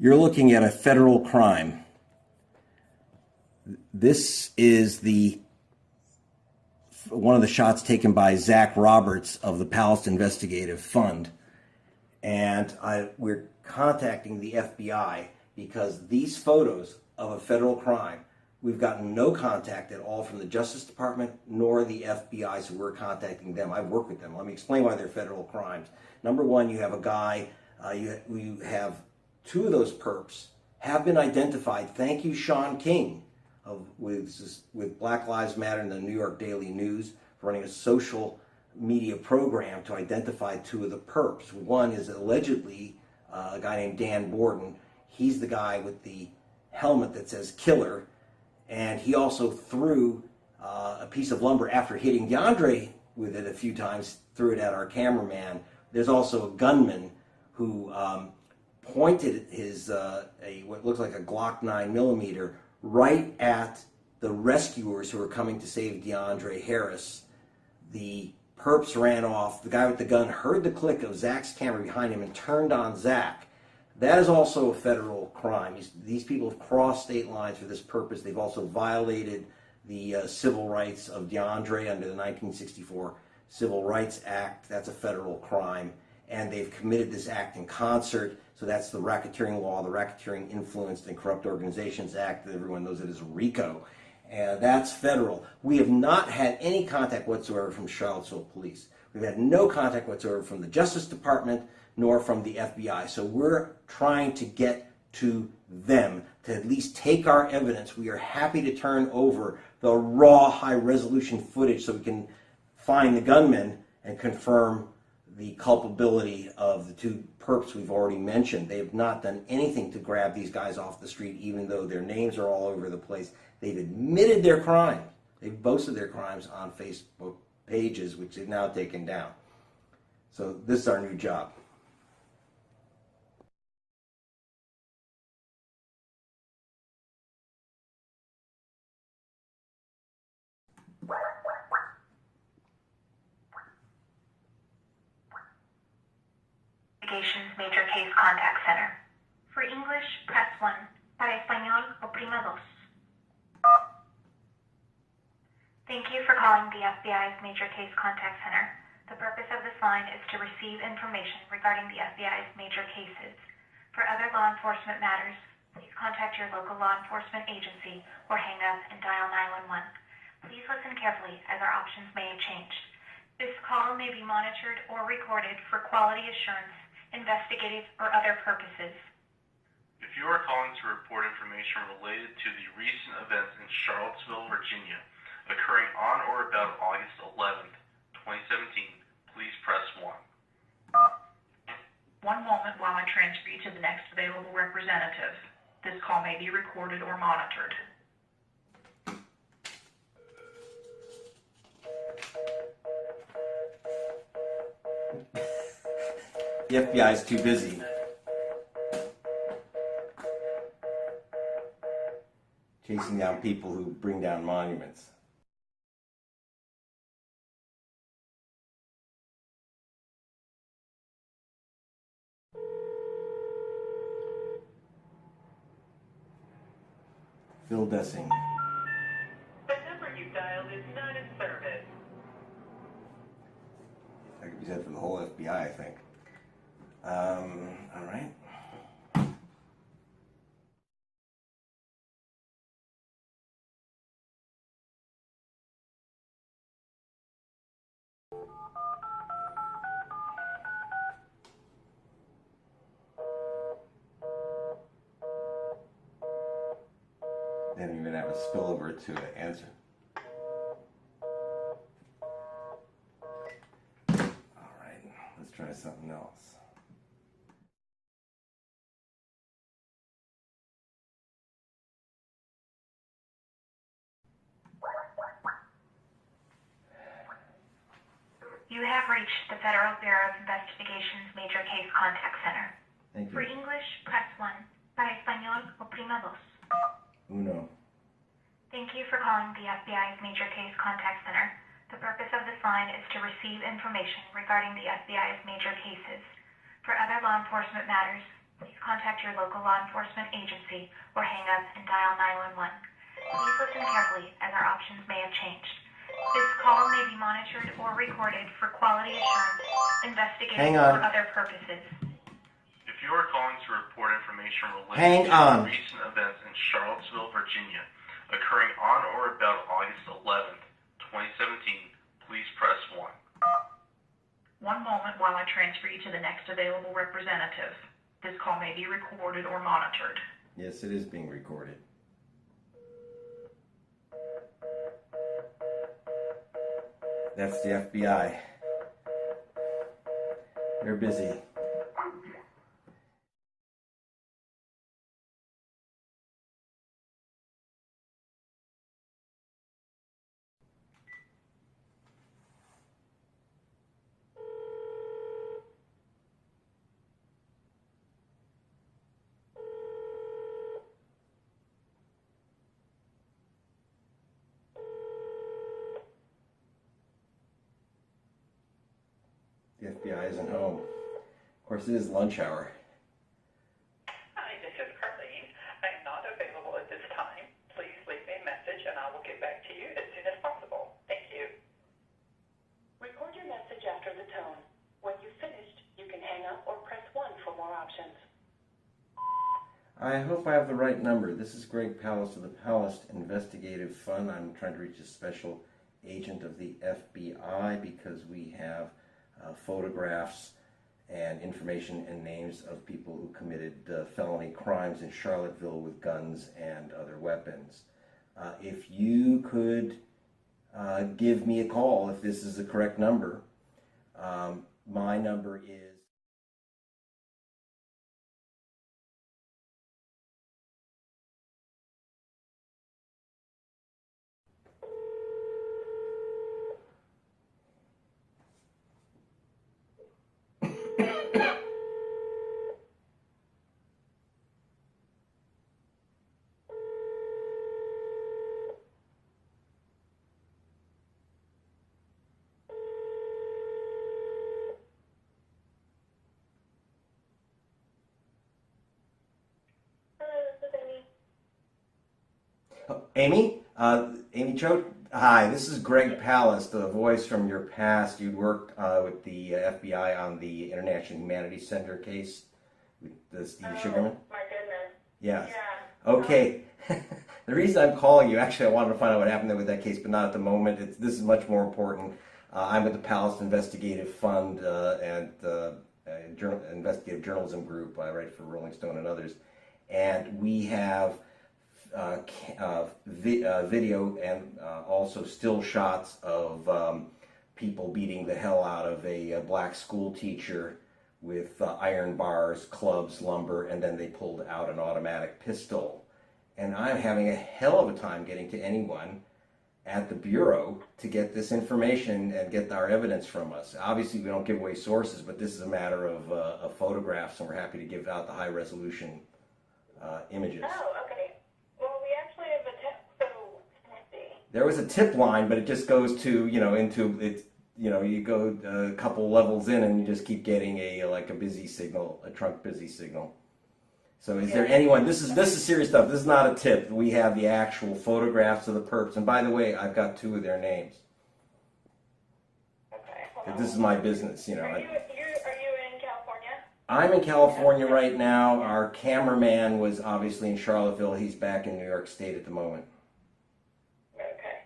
You're looking at a federal crime. This is one of the shots taken by Zach Roberts of the Palace Investigative Fund. And we're contacting the FBI because these photos of a federal crime, we've gotten no contact at all from the Justice Department nor the FBI, so we're contacting them. I've worked with them. Let me explain why they're federal crimes. Number one, you have a guy, you have two of those perps have been identified. Thank you, Sean King, with Black Lives Matter and the New York Daily News, for running a social media program to identify two of the perps. One is allegedly a guy named Dan Borden. He's the guy with the helmet that says killer, and he also threw a piece of lumber after hitting DeAndre with it a few times, threw it at our cameraman. There's also a gunman who pointed his what looks like a Glock 9mm right at the rescuers who were coming to save DeAndre Harris. The perps ran off. The guy with the gun heard the click of Zach's camera behind him and turned on Zach. That is also a federal crime. These people have crossed state lines for this purpose. They've also violated the civil rights of DeAndre under the 1964 Civil Rights Act. That's a federal crime. And they've committed this act in concert. So that's the racketeering law, the Racketeering Influenced and Corrupt Organizations Act. Everyone knows it as RICO. And that's federal. We have not had any contact whatsoever from Charlottesville Police. We've had no contact whatsoever from the Justice Department nor from the FBI. So we're trying to get to them to at least take our evidence. We are happy to turn over the raw high-resolution footage so we can find the gunman and confirm the culpability of the two perps we've already mentioned. They have not done anything to grab these guys off the street, even though their names are all over the place. They've admitted their crimes. They've boasted their crimes on Facebook pages, which they've now taken down. So this is our new job. Investigations Major Case Contact Center. For English, press 1. Para español, oprima 2. Thank you for calling the FBI's Major Case Contact Center. The purpose of this line is to receive information regarding the FBI's major cases. For other law enforcement matters, please contact your local law enforcement agency or hang up and dial 911. Please listen carefully as our options may have changed. This call may be monitored or recorded for quality assurance, investigative, or other purposes. If you are calling to report information related to the recent events in Charlottesville, Virginia, occurring on or about August 11th, 2017, please press 1. One moment while I transfer you to the next available representative. This call may be recorded or monitored. The FBI is too busy. Chasing down people who bring down monuments. Phil Dessing. The number you dialed is not in service. That could be said for the whole FBI, I think. All right. They didn't even have a spillover to answer. All right, let's try something else. You have reached the Federal Bureau of Investigation's Major Case Contact Center. Thank For you. English, press 1. Para español, oprima 2. Uno. Thank you for calling the FBI's Major Case Contact Center. The purpose of this line is to receive information regarding the FBI's major cases. For other law enforcement matters, please contact your local law enforcement agency or hang up and dial 911. Please listen carefully as our options may have changed. This call may be monitored or recorded for quality assurance, investigative, or other purposes. If you are calling to report information Hang related to on. recent events in Charlottesville, Virginia, occurring on or about August 11th, 2017, please press 1. One moment while I transfer you to the next available representative. This call may be recorded or monitored. Yes, it is being recorded. That's the FBI. They're busy. The FBI isn't home. Of course, it is lunch hour. Hi, this is Carlene. I am not available at this time. Please leave me a message and I will get back to you as soon as possible. Thank you. Record your message after the tone. When you've finished, you can hang up or press 1 for more options. I hope I have the right number. This is Greg Palast of the Palast Investigative Fund. I'm trying to reach a special agent of the FBI because we have photographs and information and names of people who committed felony crimes in Charlottesville with guns and other weapons. If you could give me a call, if this is the correct number, my number is Amy? Amy Choate? Hi, this is Greg Palast, the voice from your past. You worked with the FBI on the International Humanities Center case with Steve Sugarman. My goodness. Yes. Yeah. Okay. The reason I'm calling you, actually, I wanted to find out what happened there with that case, but not at the moment. This is much more important. I'm with the Palast Investigative Fund and Investigative Journalism Group. I write for Rolling Stone and others. And we have video and also still shots of people beating the hell out of a black school teacher with iron bars, clubs, lumber, and then they pulled out an automatic pistol. And I'm having a hell of a time getting to anyone at the Bureau to get this information and get our evidence from us. Obviously, we don't give away sources, but this is a matter of photographs, and we're happy to give out the high-resolution images. Oh, okay. Well, we actually have a tip, so let's see. There was a tip line, but it just goes to, into it. You go a couple levels in, and you just keep getting a busy signal, a trunk busy signal. So is there anyone, this is serious stuff, this is not a tip. We have the actual photographs of the perps. And by the way, I've got 2 of their names. Okay. This is my business, Are you in California? I'm in California right now. Our cameraman was obviously in Charlottesville. He's back in New York State at the moment. Okay.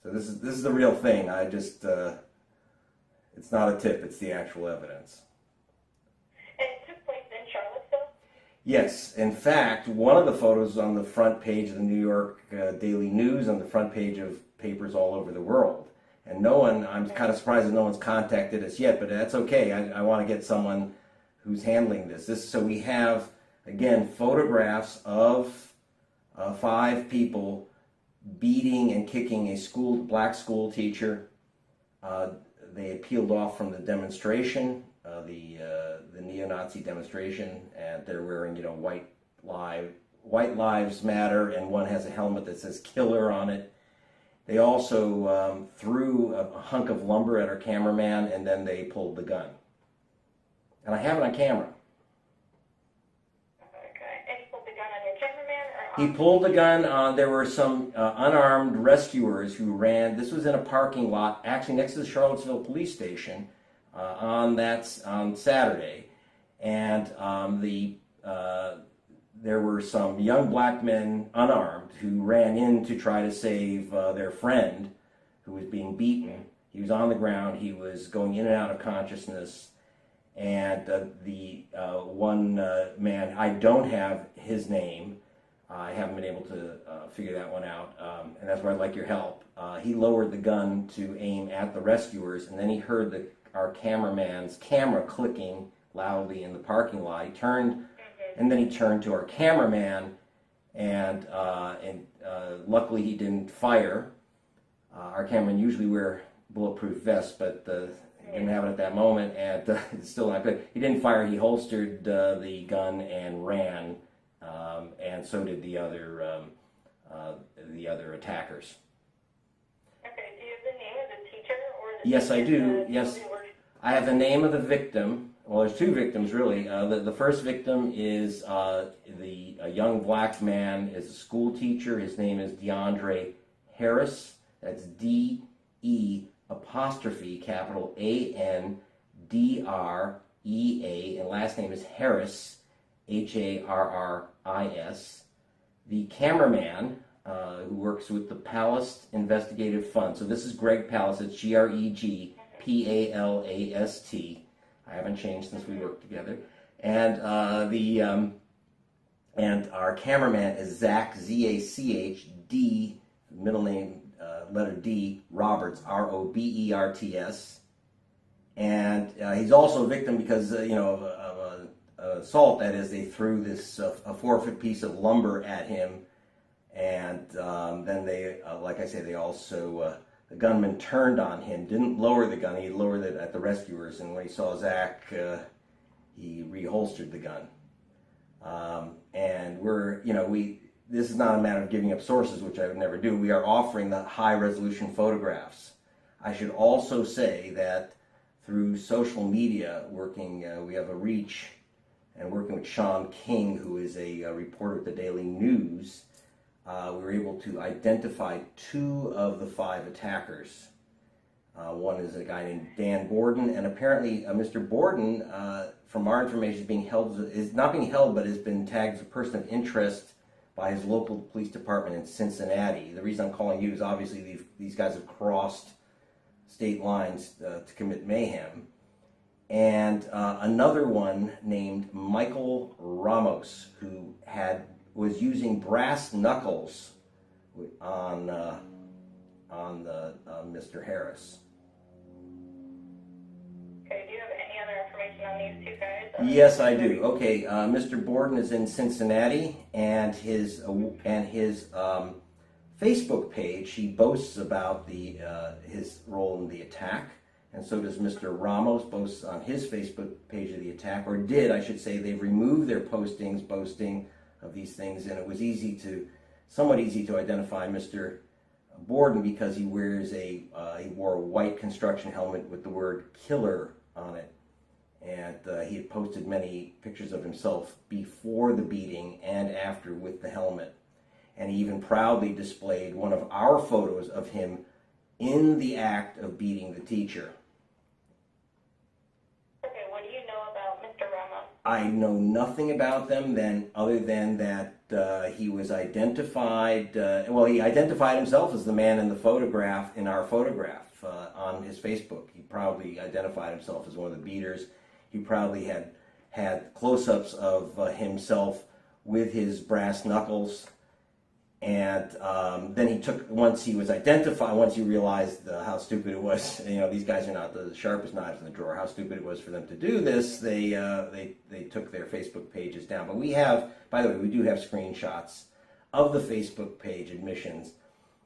So this is the real thing. I just, it's not a tip, it's the actual evidence. And it took place in Charlottesville? Yes, in fact, one of the photos on the front page of the New York Daily News, on the front page of papers all over the world. And I'm kind of surprised that no one's contacted us yet, but that's okay. I want to get someone who's handling this. So we have, again, photographs of 5 people beating and kicking a black school teacher. They had peeled off from the demonstration, the neo-Nazi demonstration, and they're wearing, white lives matter, and one has a helmet that says killer on it. They also threw a hunk of lumber at our cameraman, and then they pulled the gun. And I have it on camera. He pulled the gun on. There were some unarmed rescuers who ran. This was in a parking lot, actually next to the Charlottesville police station, on Saturday, and there were some young black men, unarmed, who ran in to try to save their friend, who was being beaten. He was on the ground. He was going in and out of consciousness. And the one man, I don't have his name. I haven't been able to figure that one out, and that's where I'd like your help. He lowered the gun to aim at the rescuers, and then he heard our cameraman's camera clicking loudly in the parking lot. He turned, and then he turned to our cameraman, and luckily he didn't fire. Our cameramen usually wear bulletproof vests, but he didn't have it at that moment, and it's still not good. He didn't fire. He holstered the gun and ran, and so did the other attackers. Okay, do you have the name of the teacher? Yes, I do. Yes, I have the name of the victim. Well, there's two victims, really. The first victim is a young black man, is a school teacher. His name is DeAndre Harris. That's D-E apostrophe capital A-N-D-R-E-A, and last name is Harris, H-A-R-R-I-S. The cameraman who works with the Palast Investigative Fund. So this is Greg Palast. It's G-R-E-G-P-A-L-A-S-T. I haven't changed since we worked together. And and our cameraman is Zach, Z-A-C-H-D, middle name letter D, Roberts, R-O-B-E-R-T-S. And he's also a victim because of assault. That is, they threw this a 4-foot piece of lumber at him, and then they, like I say, they also the gunman turned on him, didn't lower the gun. He lowered it at the rescuers, and when he saw Zach, he reholstered the gun. And this is not a matter of giving up sources, which I would never do. We are offering the high-resolution photographs. I should also say that through social media, we have a reach, and working with Sean King, who is a reporter at the Daily News, we were able to identify 2 of the 5 attackers. One is a guy named Dan Borden, and apparently Mr. Borden, from our information, is not being held, but has been tagged as a person of interest by his local police department in Cincinnati. The reason I'm calling you is obviously these guys have crossed state lines to commit mayhem. And another one named Michael Ramos, who was using brass knuckles on Mr. Harris. Okay, do you have any other information on these 2 guys? Yes, I do. Okay, Mr. Borden is in Cincinnati, and his Facebook page, he boasts about his role in the attack, and so does Mr. Ramos, boasts on his Facebook page of the attack, or did, I should say. They've removed their postings boasting of these things, and it was somewhat easy to identify Mr. Borden because he wore a white construction helmet with the word killer on it. And he had posted many pictures of himself before the beating and after with the helmet. And he even proudly displayed one of our photos of him in the act of beating the teacher. Okay, what do you know about Mr. Ramos? I know nothing about them other than that he was identified. He identified himself as the man in the photograph, in our photograph on his Facebook. He probably identified himself as one of the beaters. He probably had close-ups of himself with his brass knuckles. And then once he realized how stupid it was, these guys are not the sharpest knives in the drawer, how stupid it was for them to do this, they took their Facebook pages down. But we do have screenshots of the Facebook page admissions.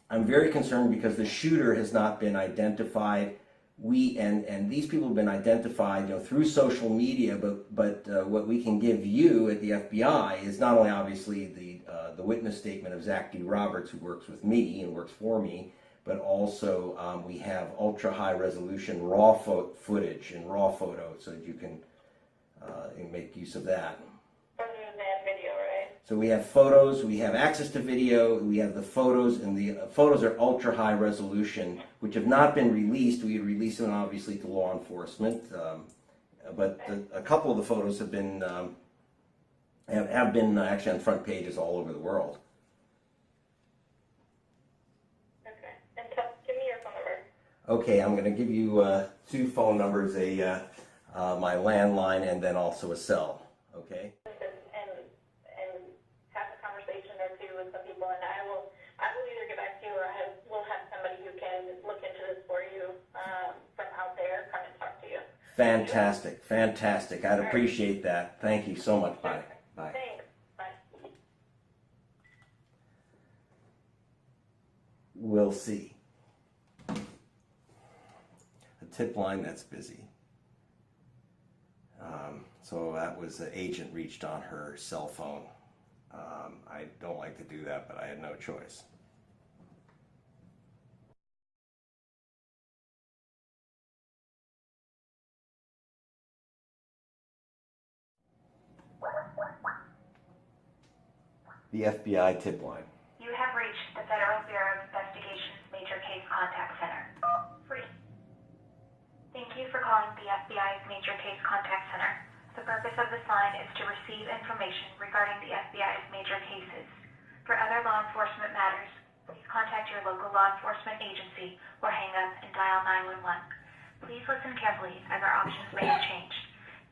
I'm very concerned because the shooter has not been identified. And these people have been identified, through social media. But what we can give you at the FBI is not only obviously the witness statement of Zach D. Roberts, who works with me and works for me, but also we have ultra high resolution raw footage and raw photos, so that you can make use of that. Rather than video, right? So we have photos, we have access to video, we have the photos, and the photos are ultra high resolution, which have not been released. We release them obviously to law enforcement, but a couple of the photos have been actually on front pages all over the world. Okay. And give me your phone number. Okay, I'm going to give you two phone numbers, my landline and then also a cell. Okay. And have a conversation or two with some people, and I will either get back to you or we'll have somebody who can look into this for you from out there come and talk to you. Fantastic, fantastic. I'd appreciate that. Thank you so much. Bye. Bye. Thanks. Bye. We'll see. A tip line that's busy. So that was the agent reached on her cell phone. I don't like to do that, but I had no choice. The FBI tip line. You have reached the Federal Bureau of Investigation's Major Case Contact Center. Free. Thank you for calling the FBI's Major Case Contact Center. The purpose of this line is to receive information regarding the FBI's major cases. For other law enforcement matters, please contact your local law enforcement agency or hang up and dial 911. Please listen carefully as our options may have changed.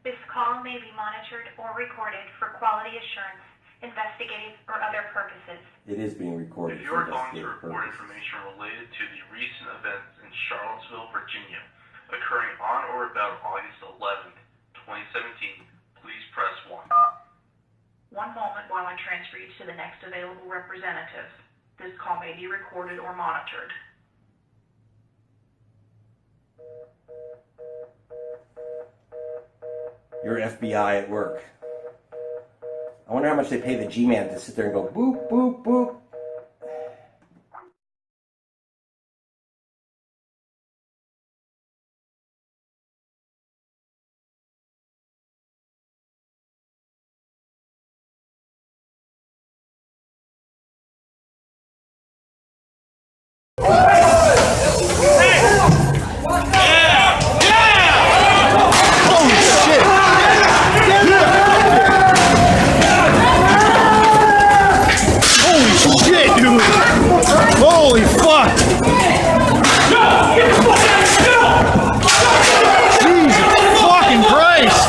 This call may be monitored or recorded for quality assurance, investigative, or other purposes. It is being recorded. If you are calling to report information related to the recent events in Charlottesville, Virginia, occurring on or about August 11th, 2017, please press 1. One moment while I transfer you to the next available representative. This call may be recorded or monitored. You're FBI at work. I wonder how much they pay the G-Man to sit there and go boop, boop, boop. Holy fuck! Jesus fucking Christ!